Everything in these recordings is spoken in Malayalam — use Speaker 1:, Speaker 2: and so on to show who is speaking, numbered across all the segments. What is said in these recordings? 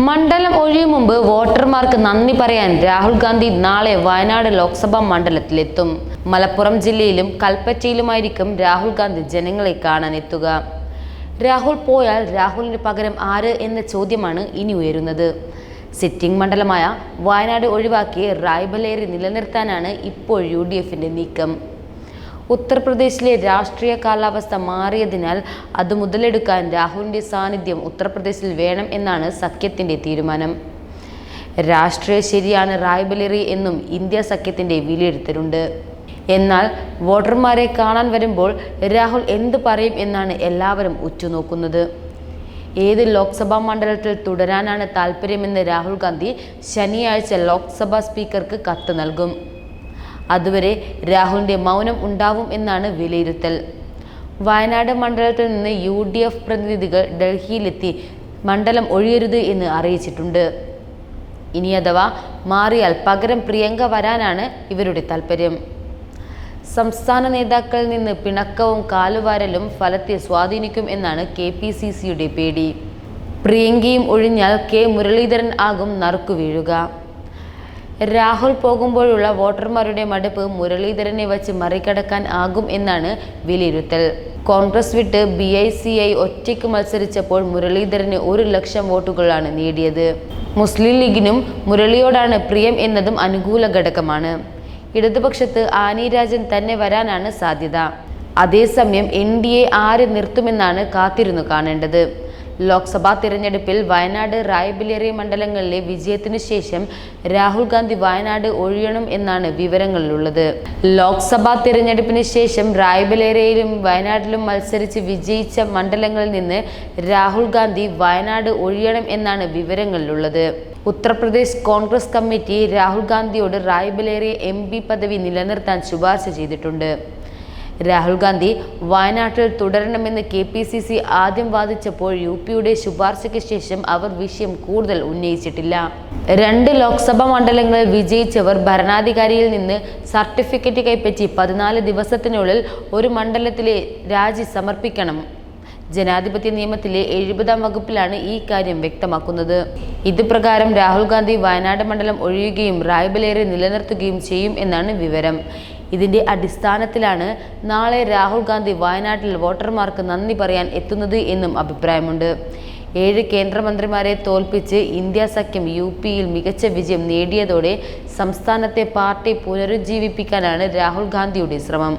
Speaker 1: മണ്ഡലം ഒഴിയും മുമ്പ് വോട്ടർമാർക്ക് നന്ദി പറയാൻ രാഹുൽ ഗാന്ധി നാളെ വയനാട് ലോക്സഭാ മണ്ഡലത്തിലെത്തും. മലപ്പുറം ജില്ലയിലും കൽപ്പറ്റയിലുമായിരിക്കും രാഹുൽ ഗാന്ധി ജനങ്ങളെ കാണാൻ എത്തുക. രാഹുൽ പോയാൽ രാഹുലിന് പകരം ആര് എന്ന ചോദ്യമാണ് ഇനി ഉയരുന്നത്. സിറ്റിംഗ് മണ്ഡലമായ വയനാട് ഒഴിവാക്കി റായ്ബറേലി നിലനിർത്താനാണ് ഇപ്പോൾ UDFന്റെ നീക്കം. ഉത്തർപ്രദേശിലെ രാഷ്ട്രീയ കാലാവസ്ഥ മാറിയതിനാൽ അത് മുതലെടുക്കാൻ രാഹുലിന്റെ സാന്നിധ്യം ഉത്തർപ്രദേശിൽ വേണം എന്നാണ് സഖ്യത്തിന്റെ തീരുമാനം. രാഷ്ട്രീയ ശരിയാണ് റായ്ബറേലി എന്നും ഇന്ത്യ സഖ്യത്തിന്റെ വിലയിരുത്തലുണ്ട്. എന്നാൽ വോട്ടർമാരെ കാണാൻ വരുമ്പോൾ രാഹുൽ എന്ത് പറയും എന്നാണ് എല്ലാവരും ഉറ്റുനോക്കുന്നത്. ഏത് ലോക്സഭാ മണ്ഡലത്തിൽ തുടരാനാണ് താൽപ്പര്യമെന്ന് രാഹുൽ ഗാന്ധി ശനിയാഴ്ച ലോക്സഭാ സ്പീക്കർക്ക് കത്ത് നൽകും. അതുവരെ രാഹുലിന്റെ മൗനം ഉണ്ടാവും എന്നാണ് വിലയിരുത്തൽ. വയനാട് മണ്ഡലത്തിൽ നിന്ന് UDF പ്രതിനിധികൾ ഡൽഹിയിലെത്തി മണ്ഡലം ഒഴിയരുത് എന്ന് അറിയിച്ചിട്ടുണ്ട്. ഇനി അഥവാ മാറിയാൽ പകരം പ്രിയങ്ക വരാനാണ് ഇവരുടെ താൽപ്പര്യം. സംസ്ഥാന നേതാക്കളിൽ നിന്ന് പിണക്കവും കാലുവാരലും ഫലത്തെ സ്വാധീനിക്കും എന്നാണ് KPCCയുടെ പേടി. പ്രിയങ്കയും ഒഴിഞ്ഞാൽ K മുരളീധരൻ ആകും നറുക്കു വീഴുക. രാഹുൽ പോകുമ്പോഴുള്ള വോട്ടർമാരുടെ മടുപ്പ് മുരളീധരനെ വച്ച് മറികടക്കാൻ ആകും എന്നാണ് വിലയിരുത്തൽ. കോൺഗ്രസ് വിട്ട് BICI ഒറ്റയ്ക്ക് മത്സരിച്ചപ്പോൾ മുരളീധരന് 1 ലക്ഷം വോട്ടുകളാണ് നേടിയത്. മുസ്ലിം ലീഗിനും മുരളിയോടാണ് പ്രിയം എന്നതും അനുകൂല ഘടകമാണ്. ഇടതുപക്ഷത്ത് ആനി രാജൻ തന്നെ വരാനാണ് സാധ്യത. അതേസമയം NDA ആര് നിർത്തുമെന്നാണ് കാത്തിരുന്നു കാണേണ്ടത്. ലോക്സഭാ തിരഞ്ഞെടുപ്പിൽ വയനാട് റായ്ബറേലി മണ്ഡലങ്ങളിലെ വിജയത്തിനു ശേഷം രാഹുൽ ഗാന്ധി വയനാട് ഒഴിയണം എന്നാണ് വിവരങ്ങളിലുള്ളത്. ലോക്സഭാ തിരഞ്ഞെടുപ്പിന് ശേഷം റായ്ബറേലിയിലും വയനാട്ടിലും മത്സരിച്ച് വിജയിച്ച മണ്ഡലങ്ങളിൽ നിന്ന് രാഹുൽ ഗാന്ധി വയനാട് ഒഴിയണം എന്നാണ് വിവരങ്ങളിലുള്ളത്. ഉത്തർപ്രദേശ് കോൺഗ്രസ് കമ്മിറ്റി രാഹുൽ ഗാന്ധിയോട് റായ്ബറേലി MP പദവി നിലനിർത്താൻ ശുപാർശ ചെയ്തിട്ടുണ്ട്. രാഹുൽ ഗാന്ധി വയനാട്ടിൽ തുടരണമെന്ന് KPCC ആദ്യം വാദിച്ചപ്പോൾ UPയുടെ ശുപാർശയ്ക്ക് ശേഷം അവർ വിഷയം കൂടുതൽ ഉന്നയിച്ചിട്ടില്ല. 2 ലോക്സഭാ മണ്ഡലങ്ങളിൽ വിജയിച്ചവർ ഭരണാധികാരിയിൽ നിന്ന് സർട്ടിഫിക്കറ്റ് കൈപ്പറ്റി 14 ദിവസത്തിനുള്ളിൽ ഒരു മണ്ഡലത്തിലെ രാജി സമർപ്പിക്കണം. ജനാധിപത്യ നിയമത്തിലെ 70-ാം വകുപ്പിലാണ് ഈ കാര്യം വ്യക്തമാക്കുന്നത്. ഇത് പ്രകാരം രാഹുൽ ഗാന്ധി വയനാട് മണ്ഡലം ഒഴിയുകയും റായ്ബറേലി നിലനിർത്തുകയും ചെയ്യും എന്നാണ് വിവരം. ഇതിന്റെ അടിസ്ഥാനത്തിലാണ് നാളെ രാഹുൽ ഗാന്ധി വയനാട്ടിൽ വോട്ടർമാർക്ക് നന്ദി പറയാൻ എത്തുന്നത് എന്നും അഭിപ്രായമുണ്ട്. 7 കേന്ദ്രമന്ത്രിമാരെ തോൽപ്പിച്ച് ഇന്ത്യ സഖ്യം UPയിൽ മികച്ച വിജയം നേടിയതോടെ സംസ്ഥാനത്തെ പാർട്ടി പുനരുജ്ജീവിപ്പിക്കാനാണ് രാഹുൽ ഗാന്ധിയുടെ ശ്രമം.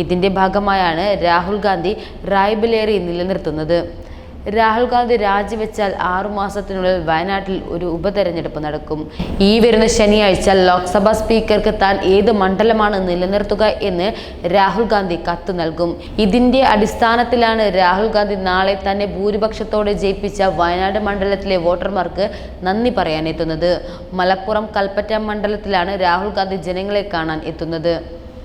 Speaker 1: ഇതിന്റെ ഭാഗമായാണ് രാഹുൽ ഗാന്ധി റായ്ബറേലി നിലനിർത്തുന്നത്. രാഹുൽ ഗാന്ധി രാജിവെച്ചാൽ 6 മാസത്തിനുള്ളിൽ വയനാട്ടിൽ ഒരു ഉപതെരഞ്ഞെടുപ്പ് നടക്കും. ഈ വരുന്ന ശനിയാഴ്ച ലോക്സഭാ സ്പീക്കർക്ക് താൻ ഏത് മണ്ഡലമാണ് നിലനിർത്തുക എന്ന് രാഹുൽ ഗാന്ധി കത്ത് നൽകും. ഇതിന്റെ അടിസ്ഥാനത്തിലാണ് രാഹുൽ ഗാന്ധി നാളെ തന്നെ ഭൂരിപക്ഷത്തോടെ ജയിപ്പിച്ച വയനാട് മണ്ഡലത്തിലെ വോട്ടർമാർക്ക് നന്ദി പറയാൻ എത്തുന്നത്. മലപ്പുറം കൽപ്പറ്റ മണ്ഡലത്തിലാണ് രാഹുൽ ഗാന്ധി ജനങ്ങളെ കാണാൻ എത്തുന്നത്.